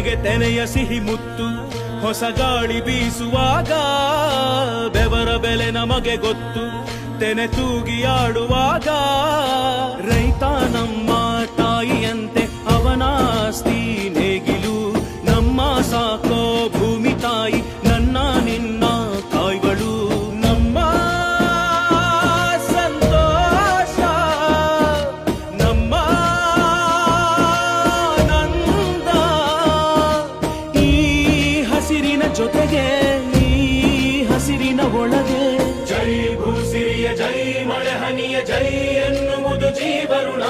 ಮನೆಗೆ ತೆನೆಯ ಸಿಹಿ ಮುತ್ತು ಹೊಸ ಗಾಳಿ ಬೀಸುವಾಗ ಬೆವರ ಬೆಲೆ ನಮಗೆ ಗೊತ್ತು ತೆನೆ ತೂಗಿ ಆಡುವಾಗ ರೈತ ನಮ್ಮ ತಾಯಿಯಂತೆ ಅವನಾಸ್ತಿ ನೇಗಿಲು ನಮ್ಮ ಸಾಕೋ ಭೂಮಿ ತಾಯಿ ನನ್ನ ನಿನ್ನ ತಾಯಿಗಳು ನಮ್ಮ ಸಂತೋಷ ನಮ್ಮ ನಂದ ಈ ಹಸಿರಿನ ಜೊತೆಗೆ ಈ ಹಸಿರಿನ ಒಳಗೆ ಜೈ ಭೂಸಿರಿಯ ಜೈ ಮಳೆ ಹನಿಯ ಜೈ ಎನ್ನುವುದು ಜೀವರುಣ